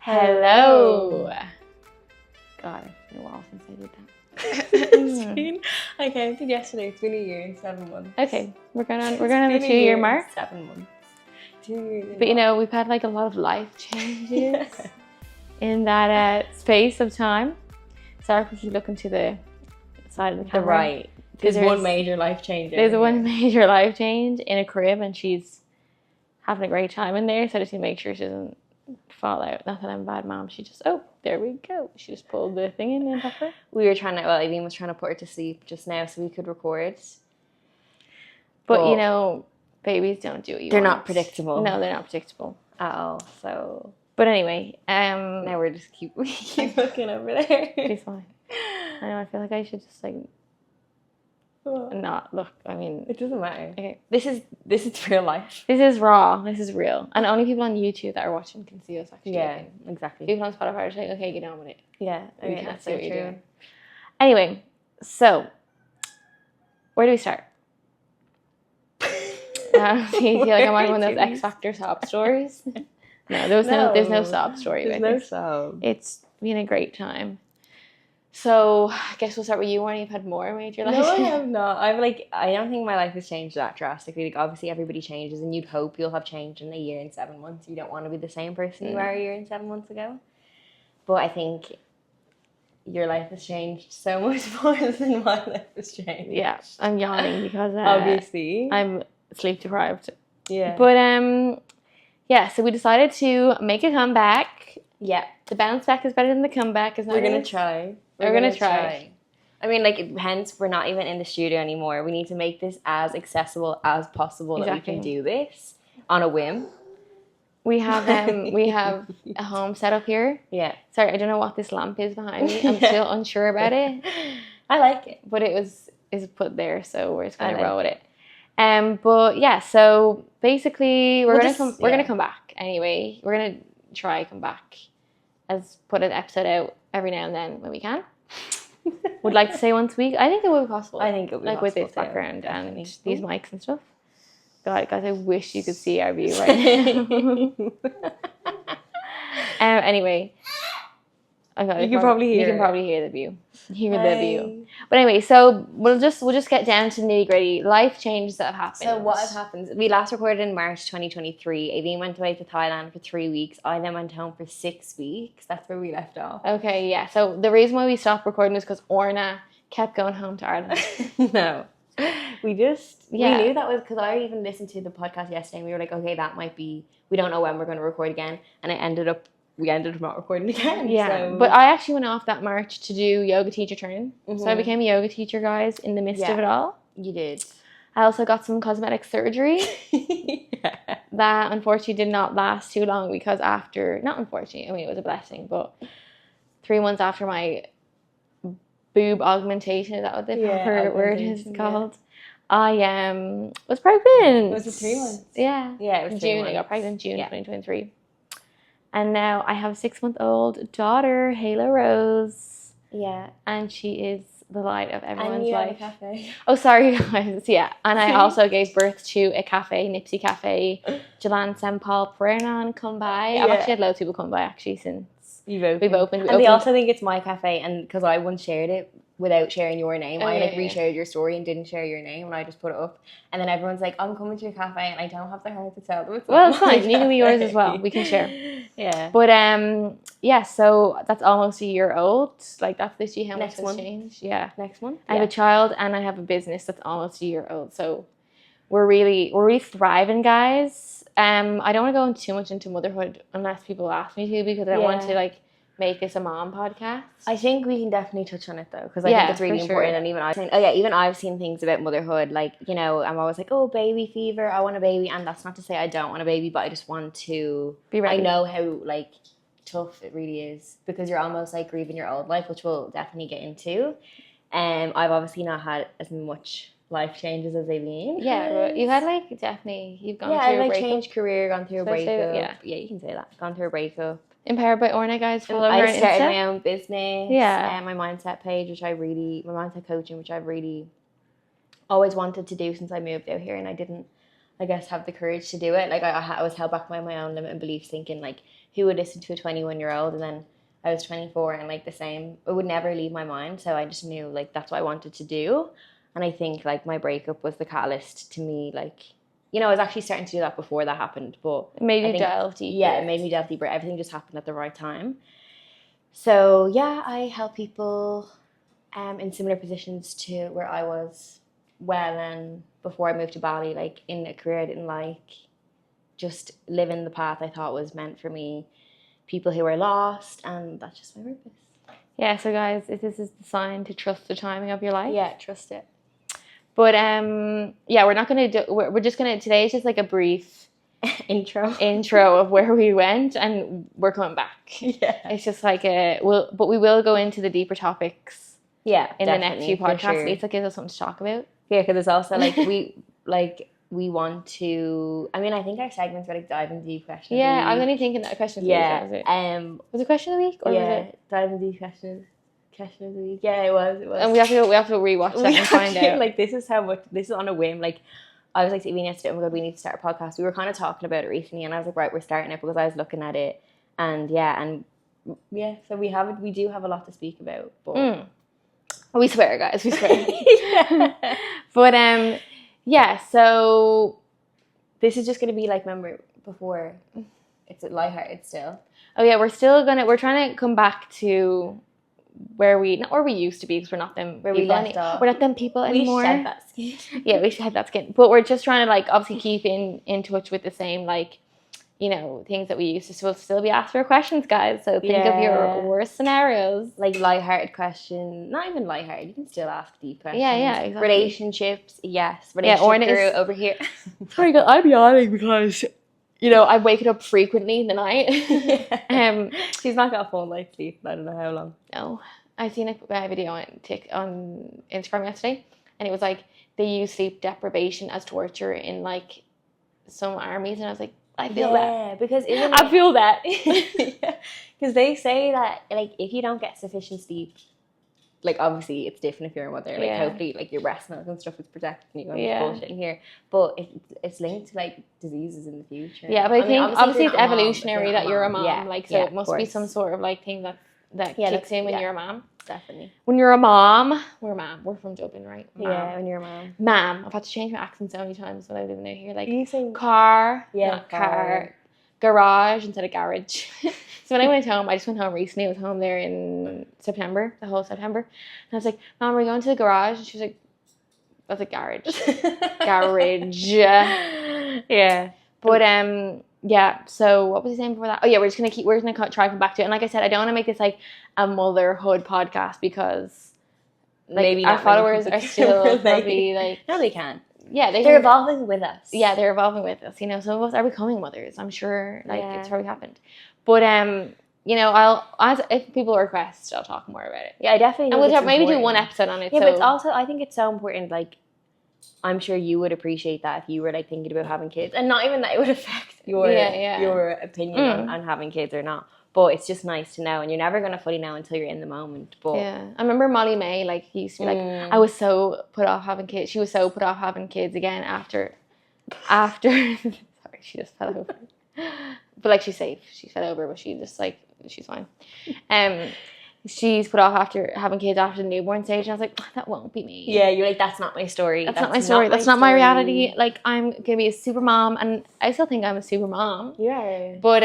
Hello. God, it's been a while since I did that. It's been, I counted yesterday, it's been a year and 7 months. Okay, we're gonna have a 2-year mark. 7 months. 2 years. But you know, we've had like a lot of life changes in that space of time. Sorry if we keep looking to the side of the camera. The right. There's one major life change. There's one major life change in a crib, and she's having a great time in there. So I just need to make sure she doesn't fall out. Not that I'm a bad mom. She just, oh, there we go. She just pulled the thing in and her. We were trying to, well, Eileen was trying to put her to sleep just now so we could record. But you know, babies don't do what you want. They're not predictable. No, they're not predictable at all. So, but anyway, now we're just keep looking over there. She's fine. I know. I feel like I should just like not look. I mean, it doesn't matter. Okay, this is real life. This is raw. This is real, and only people on YouTube that are watching can see us actually. Yeah, looking. exactly. People on Spotify are just like, okay, get on with it. Yeah, we can't that's see so what you're true. doing. Anyway, so where do we start? I feel like I'm on one of those X Factor sob stories. No, there's no sob story. There's no sob. It's been a great time. So I guess we'll start with you, Warren. You've had more major life. No, I have not. I don't think my life has changed that drastically. Like, obviously everybody changes, and you'd hope you'll have changed in a year and 7 months. You don't want to be the same person you were a year and 7 months ago. But I think your life has changed so much more than my life has changed. Yeah, I'm yawning because obviously I'm sleep deprived. Yeah. But yeah. So we decided to make a comeback. Yeah. The bounce back is better than the comeback. We're gonna try. We're gonna try. I mean, like, hence we're not even in the studio anymore. We need to make this as accessible as possible that we can do this on a whim. We have a home set up here. Yeah. Sorry, I don't know what this lamp is behind me. I'm still unsure about it. I like it, but is put there, so we're just gonna roll with it. But yeah, so basically we're gonna come back anyway. We're gonna try come back. Put an episode out every now and then when we can. Would like to say once a week. I think it would be possible. I think it would be possible. Like with this background and these mics and stuff. God, guys, I wish you could see our view right now. Anyway. You can probably hear the view. The view. But anyway, so we'll just get down to nitty gritty life changes that have happened. So what has happened? We last recorded in March 2023. Aileen went away to Thailand for 3 weeks. I then went home for 6 weeks. That's where we left off. Okay, yeah. So the reason why we stopped recording is because Orna kept going home to Ireland. No. We knew that was because I even listened to the podcast yesterday and we were like, okay, that might be, we don't know when we're going to record again. And we ended up not recording again. Yeah, so. But I actually went off that March to do yoga teacher training. Mm-hmm. So I became a yoga teacher, guys, in the midst of it all. You did. I also got some cosmetic surgery that unfortunately did not last too long because not unfortunately, I mean, it was a blessing, but 3 months after my boob augmentation, is that what the proper word is called? I was pregnant. Was it 3 months? Yeah. Yeah, it was June. I got pregnant in June 2023. And now I have a 6-month-old daughter, Halo Rose. Yeah. And she is the light of everyone's life. A cafe. Oh, sorry, guys. Yeah. And I also gave birth to a cafe, Nipsey Cafe. Jalan Sempal Preran come by. I've actually had loads of people come by actually since we've opened. And they also think it's my cafe, and because I once shared it without sharing your name. I reshared your story and didn't share your name, and I just put it up. And then everyone's like, I'm coming to your cafe, and I don't have the heart to tell them. Well, it's fine. You can be yours as well. We can share. Yeah. But yeah, so that's almost a year old. Like, that's literally how much has changed. Yeah. Next month. I have a child and I have a business that's almost a year old. So we're really thriving, guys. I don't want to go too much into motherhood unless people ask me to, because I don't want to like make this a mom podcast. I think we can definitely touch on it though, because I think it's really important. And even I've seen things about motherhood, like, you know, I'm always like, oh, baby fever, I want a baby. And that's not to say I don't want a baby, but I just want to be ready. I know how like tough it really is, because you're almost like grieving your old life, which we'll definitely get into. I've obviously not had as much life changes as Aileen. Yeah, but you've had like you've gone through a breakup. I've like changed career, gone through a breakup. Yeah, you can say that. Gone through a breakup. Empowered by Orna, guys. Follow her on Insta. I started my own business. Yeah. My mindset page, my mindset coaching, which I've really always wanted to do since I moved out here, and I didn't, I guess, have the courage to do it. Like, I was held back by my own limiting beliefs, thinking like, who would listen to a 21-year-old, and then I was 24 and like the same, it would never leave my mind. So I just knew like that's what I wanted to do. And I think like my breakup was the catalyst to me, like, you know, I was actually starting to do that before that happened, but it made you delve deeper. Yeah, it made me delve deeper. Everything just happened at the right time. So yeah, I help people in similar positions to where I was and before I moved to Bali, like in a career I didn't like, just living the path I thought was meant for me. People who are lost, and that's just my purpose. Yeah, so guys, if this is the sign to trust the timing of your life. Yeah, trust it. But yeah, we're not gonna do. We're just gonna. Today is just like a brief intro of where we went, and we're coming back. Yeah, it's just like but we will go into the deeper topics. Yeah, in the next few podcasts, sure. At least it gives us something to talk about. Yeah, because it's also like we want to. I mean, I think our segments were like diving deep questions. Yeah, I'm only thinking that question. Yeah, was it question of the week? Or yeah, was it diving deep question of the week. Yeah, it was. And we have to rewatch that and find out. Like this is on a whim. Like I was like to Evie yesterday, oh my god, we need to start a podcast. We were kind of talking about it recently, and I was like, right, we're starting it because I was looking at it, and so we do have a lot to speak about. But we swear, guys, we swear. Yeah. But yeah, so this is just gonna be like, remember before, it's lighthearted still. Oh yeah, we're trying to come back to where we used to be, because we're not them. Where we left off. We're not them people anymore. We shed that skin. Yeah, we shed that skin. But we're just trying to like obviously keep in touch with the same like, you know, things that we used to. So we'll still be asked for questions, guys. So think of your worst scenarios. Like lighthearted question. Not even lighthearted. You can still ask deep questions. Yeah, exactly. Relationships, yes. Relationship over here. Sorry, God, I'm yawning because, you know, I'm waking up frequently in the night. She's not got a full night's sleep. I don't know how long. No. I seen a video on Instagram yesterday, and it was like they use sleep deprivation as torture in like some armies, and I was like, I feel that. Yeah, because I feel that. Because they say that like if you don't get sufficient sleep, like obviously it's different if you're a mother. Like hopefully like your breast milk and stuff is protecting you and bullshit in here. But it's linked to like diseases in the future. Yeah, but I think obviously it's evolutionary that you're a mom. Yeah, like so it must be some sort of like thing that kicks in when you're a mom. Definitely. When you're a mom, we're from Dublin, right? Mom. Yeah, when you're a mom. Mom. I've had to change my accent so many times when I live in here. Like you say car, not car. Garage instead of garage. So when I went home, I just went home recently. I was home there in September, the whole September. And I was like, Mom, we're going to the garage. And she was like, that's a garage. Garage. Yeah. But yeah, so what was he saying before that? Oh yeah, we're gonna try to come back to it. And like I said, I don't want to make this like a motherhood podcast because like maybe our followers are still probably like no, they can. Yeah, they're evolving with us. Yeah, they're evolving with us. You know, some of us are becoming mothers. I'm sure, like it's probably happened. But you know, if people request, I'll talk more about it. Yeah, I definitely. And we'll maybe do one episode on it. Yeah, but it's also I think it's so important. Like, I'm sure you would appreciate that if you were like thinking about having kids, and not even that it would affect your opinion on having kids or not. But it's just nice to know, and you're never gonna fully know until you're in the moment. But yeah, I remember Molly May like used to be like, I was so put off having kids. She was so put off having kids again after. Sorry, she just fell over. But like she's safe. She fell over, but she just like she's fine. She's put off after having kids after the newborn stage, and I was like, that won't be me. Yeah, you're like, that's not my story. That's not my story. That's not my reality. Like I'm gonna be a super mom, and I still think I'm a super mom. Yeah. But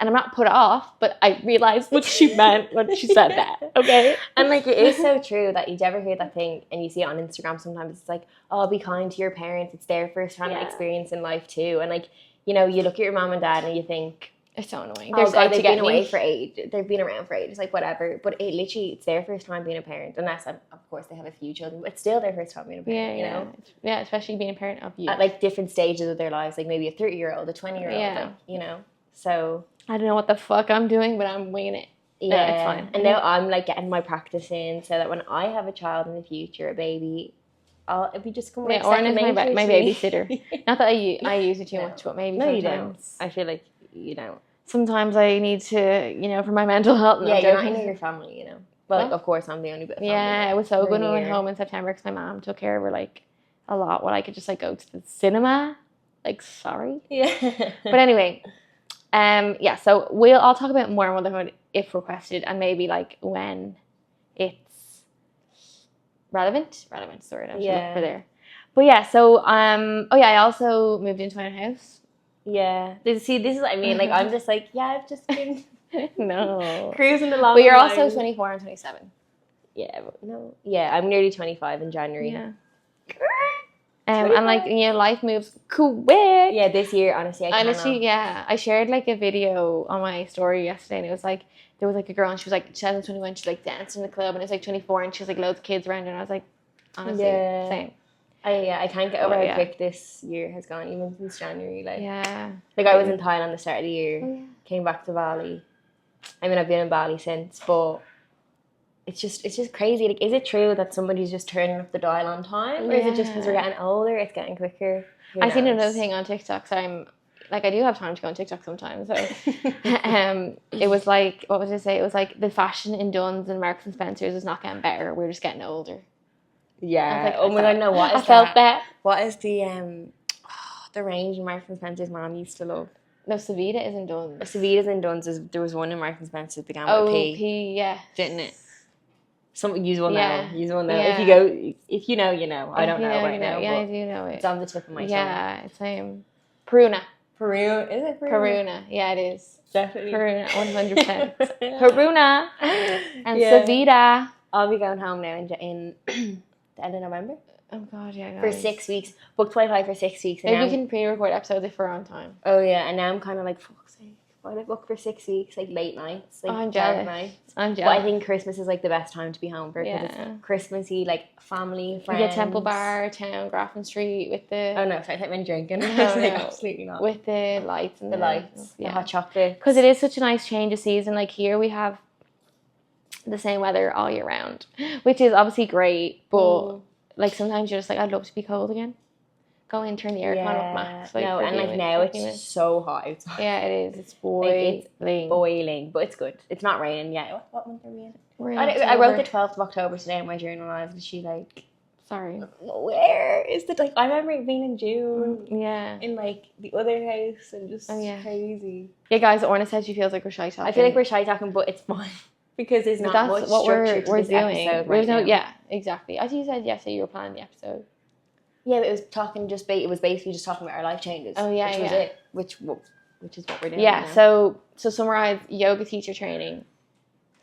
and I'm not put off, but I realized what she meant when she said that, okay? And, like, it is so true that you ever hear that thing, and you see it on Instagram sometimes, it's like, oh, be kind to your parents. It's their first time experience in life, too. And, like, you know, you look at your mom and dad, and you think, it's so annoying. Oh, God, they've been away for age. They've been around for ages, like, whatever. But it literally, it's their first time being a parent, unless, of course, they have a few children, but it's still their first time being a parent, you know? Yeah, especially being a parent of you. At, like, different stages of their lives, like, maybe a 30-year-old, a 20-year-old, like, you know? So I don't know what the fuck I'm doing, but I'm winging it. Yeah, no, it's fine. And now I'm like getting my practice in, so that when I have a child in the future, a baby, it'll be just come like Oren is my babysitter. Not that I use it too much, but maybe sometimes. You don't. I feel like you don't. Sometimes I need to, you know, for my mental health. Yeah, you're not in your family, you know. Well, like, of course, I'm the only bit of family. Yeah, it was so good when we went home in September because my mom took care of her like a lot. Well, I could just like go to the cinema. Like, sorry. Yeah. But anyway. Yeah, so I'll talk about more motherhood if requested, and maybe like when it's relevant sort of. Yeah. Look for there. But yeah, so I also moved into my own house. Yeah. See, this is what I mean. Like, I'm just like, yeah, I've just been cruising along. But you're also 24 and 27. Yeah, but no. Yeah, I'm nearly 25 in January. Yeah. And like, you know, life moves quick. Yeah, this year, honestly, yeah. I shared like a video on my story yesterday, and it was like, there was like a girl, and she was like, 21, she's like dancing in the club, and it's like 24, and she was like loads of kids around her, and I was like, honestly, same. I can't get over how quick this year has gone, even since January. Like, like I was in Thailand the start of the year, came back to Bali. I mean, I've been in Bali since, but it's just crazy. Like, is it true that somebody's just turning up the dial on time, or is it just because we're getting older, it's getting quicker? I seen another thing on TikTok, so I'm like, I do have time to go on TikTok sometimes. So, it was like, what was I say? It was like the fashion in Dunnes and Marks and Spencers is not getting better. We're just getting older. Yeah. Like, oh my god, no, what is I felt that. What is the range in Marks and Spencer's mom used to love? No, Savita is in Dunnes. Savita's in Dunnes. There was one in Marks and Spencer that began with a P. P, yeah. Didn't it? Use one now. Use one now. Yeah. If you know, you know. I don't know right now. Yeah, I do know it. It's on the tip of my tongue. Yeah, same. Peruna. Is it Peruna? Peruna. Yeah, it is. Definitely. Peruna, 100%. Peruna and Savita. I'll be going home now in the end of November. Oh god, yeah. For 6 weeks. Booked 25 for 6 weeks. Maybe we can pre-record episodes if we're on time. Oh yeah, and now I'm kind of like, fuck's sake. Why did I book for 6 weeks? Like late nights. Like I'm jealous. Nights. I'm jealous. But I think Christmas is like the best time to be home for, because it's Christmassy, like family, friends. You get Temple Bar, Town, Grafton Street with the... Oh no, sorry, I thought I meant drinking. No, like, absolutely not. With the lights and the hot chocolate. Because it is such a nice change of season. Like here we have the same weather all year round, which is obviously great, but like sometimes you're just like, I'd love to be cold again. Go in, turn the aircon up max. Like, no, and like now it's so hot outside. Yeah, it is. It's boiling. It's boiling, but it's good. It's not raining yet. What month are we in? I wrote the 12th of October today in my journal, and I was she like, sorry. Where is the, like, I remember it being in June. Yeah. In like the other house, and just crazy. Yeah, guys, Orna said she feels like we're shy talking. I feel like we're shy talking, but it's fine. Because there's not much what structure we're to this doing. episode right now. Yeah, exactly. As you said yesterday, you were planning the episode. Yeah, but it was basically just talking about our life changes. Oh yeah, which was it. Which is what we're doing. Yeah. Right now. So summarize: yoga teacher training,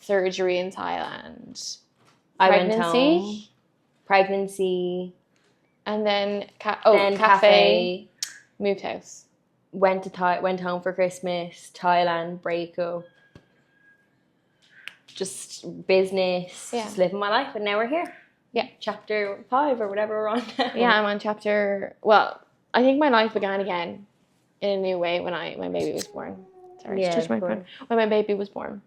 surgery in Thailand, pregnancy, and then cafe, moved house. Went home for Christmas. Thailand breakup. Just business, just living my life, and now we're here. Yeah, chapter 5 or whatever we're on now. Yeah, I'm on chapter. Well, I think my life began again in a new way when my baby was born. Sorry, just touched my phone. When my baby was born,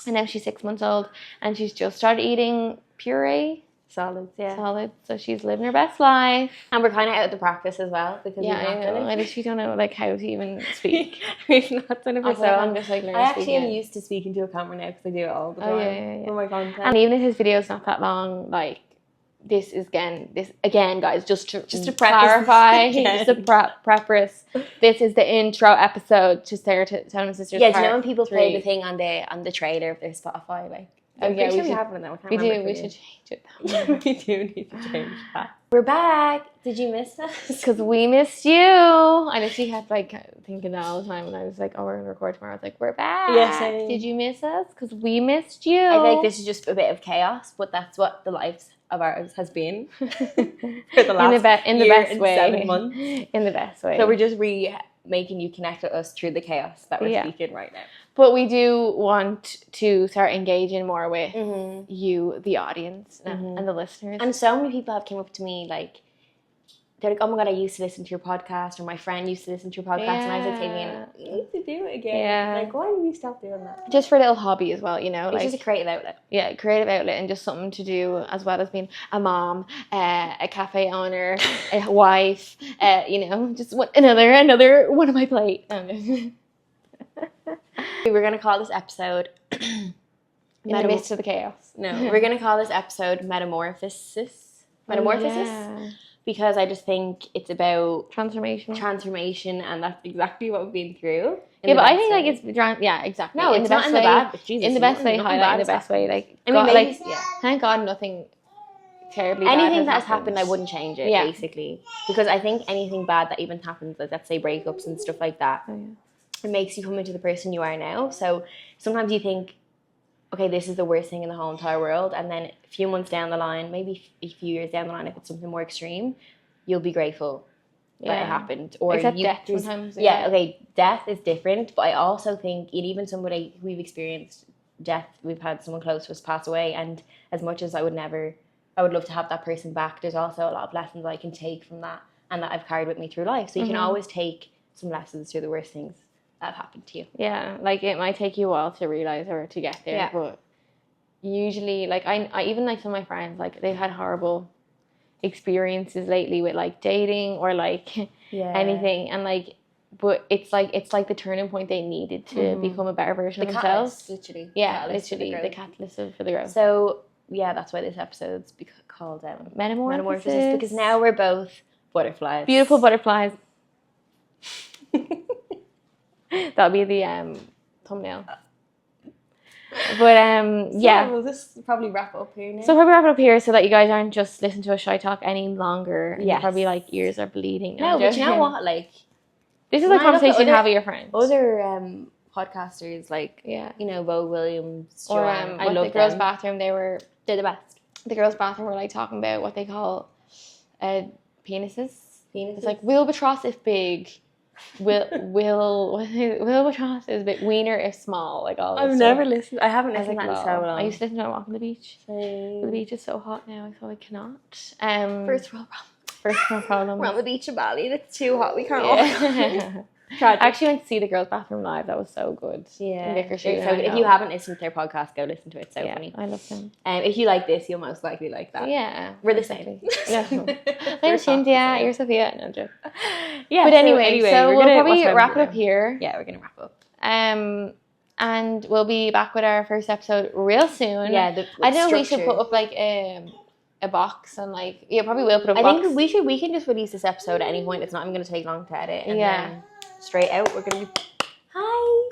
and now she's 6 months old, and she's just started eating puree. Solids, yeah. Solids. So she's living her best life. And we're kind of out of the practice as well, because I literally don't know like how to even speak. We've not done it before. I'm just like learning I actually am used to speaking to a camera now, because I do it all the time. Yeah. For my content. And even if his video is not that long, like this again, guys, just to clarify, just to preface, this is the intro episode to Sarah Tone and Sisters. Yeah, do you know when people play the thing on the trailer of their Spotify, like? Oh yeah, we have one though. We do. We should change it. We do need to change that. We're back. Did you miss us? Because we missed you. I literally had like thinking that all the time, and I was like, "Oh, we're gonna record tomorrow." I was like, "We're back." Yes. Did you miss us? Because we missed you. I feel like this is just a bit of chaos, but that's what the lives of ours has been for the last in the best way. 7 months. In the best way. So we're just making you connect with us through the chaos that we're speaking right now. But we do want to start engaging more with you, the audience, and the listeners. And so many people have came up to me, like, they're like, oh my god, I used to listen to your podcast, or my friend used to listen to your podcast, and I was like, Fabian, you need to do it again. Yeah. Like, why did we stop doing that? Just for a little hobby as well, you know? It's just a creative outlet. Yeah, creative outlet, and just something to do as well as being a mom, a cafe owner, a wife, you know, just another one of my plate. We're going to call this episode... In the midst of the chaos. No, we're going to call this episode Metamorphosis. Metamorphosis? Oh, yeah. because I just think it's about transformation, and that's exactly what we've been through. Yeah, but I think like it's exactly. No, it's not in the bad. Jesus, in the best way, highlight in the best way. Like I mean, maybe, thank God nothing terribly bad anything that has happened, I wouldn't change it basically, because I think anything bad that even happens, like let's say breakups and stuff like that, it makes you come into the person you are now. So sometimes you think, okay, this is the worst thing in the whole entire world, and then a few months down the line, maybe a few years down the line, if it's something more extreme, you'll be grateful that it happened. Or except death sometimes. Okay, death is different, but I also think even somebody we've experienced death, we've had someone close to us pass away, and as much as I would love to have that person back, there's also a lot of lessons I can take from that and that I've carried with me through life. So you can always take some lessons through the worst things that have happened to you. Yeah, like it might take you a while to realize or to get there, but usually, like I even like some of my friends, like they've had horrible experiences lately with like dating or like anything, and like, but it's like the turning point they needed to become a better version of themselves. Literally, the catalyst for the growth. So that's why this episode's called Metamorphosis, because now we're both butterflies, beautiful butterflies. That'll be the thumbnail. But we'll just probably wrap up here now. So probably wrap it up here so that you guys aren't just listening to us shy talk any longer. And probably like ears are bleeding. No, but you know what? Like, this is a conversation you have with your friends. Other podcasters like Bo Williams, or I love the girls' bathroom. They're the best. The girls' bathroom were like talking about what they call penises. It's like Wilbatross if big. Wilbatross is big. Wiener if small. Like all. I've never listened. I haven't listened to that in so long. I used to listen to it walking the beach. The beach is so hot now, so I cannot. First world problem. We're on the beach in Bali. It's too hot. We can't walk. I actually went to see the girls' bathroom live. That was so good. Yeah. So if you haven't listened to their podcast, go listen to it. It's so funny. I love them. If you like this, you'll most likely like that. Yeah. We're the same. I'm Cynthia. You're Sophia. No joke. Yeah. But anyway, so we'll probably wrap it up here. Yeah, we're gonna wrap up. And we'll be back with our first episode real soon. Yeah. I know we should put up like a box and like probably will put up. I think we can just release this episode at any point. It's not even gonna take long to edit. And then straight out, we're gonna be hi.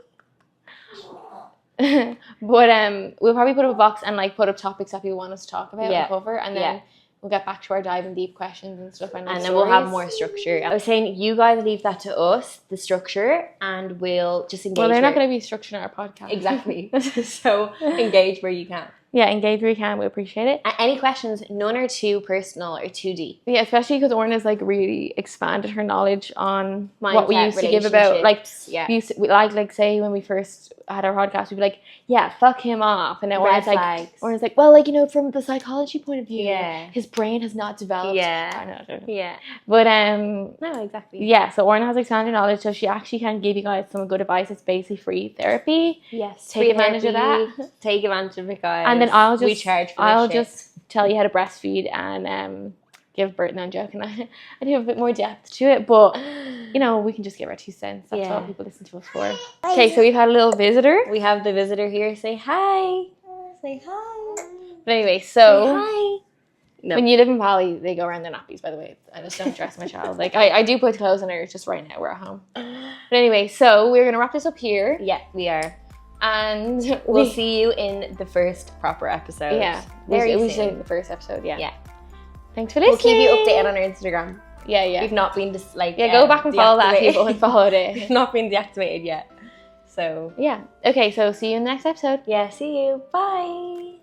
But we'll probably put up a box and like put up topics that people want us to talk about and cover, and then we'll get back to our diving deep questions and stuff. And then we'll have more structure. I was saying you guys leave that to us, the structure, and we'll just engage. Well, they're not going to be structured in our podcast. Exactly. So engage where you can. Yeah, engage where you can. We appreciate it. Any questions? None are too personal or too deep. Yeah, especially because Orna's like really expanded her knowledge on what we used to give about. Like, like say when we first had our podcast, we'd be like, yeah, fuck him off. And then Orna's like, well, like, from the psychology point of view, his brain has not developed. Yeah. Yeah. But no, exactly. Yeah, so Orna has expanded knowledge, so she actually can give you guys some good advice. It's basically free therapy. Yes. Take advantage of that. Take advantage of it, guys. And then I'll just just tell you how to breastfeed and give birth. No, I'm joking. I do have a bit more depth to it, but we can just give our 2 cents. That's all people listen to us for. Okay, so we've had a little visitor. We have the visitor here. Say hi. Say hi. But anyway, so say hi. No. When you live in Bali, they go around their nappies. By the way, I just don't dress my child. Like I do put clothes on her. It's just right now we're at home. But anyway, so we're gonna wrap this up here. Yeah, we are. And we'll see you in the first proper episode. Yeah. We say the first episode, yeah. Thanks for We'll listening. keep you updated on our Instagram. Yeah. We've not been just like go back and follow that people and follow it. We've not been deactivated yet. So yeah. Okay, so see you in the next episode. Yeah, see you. Bye.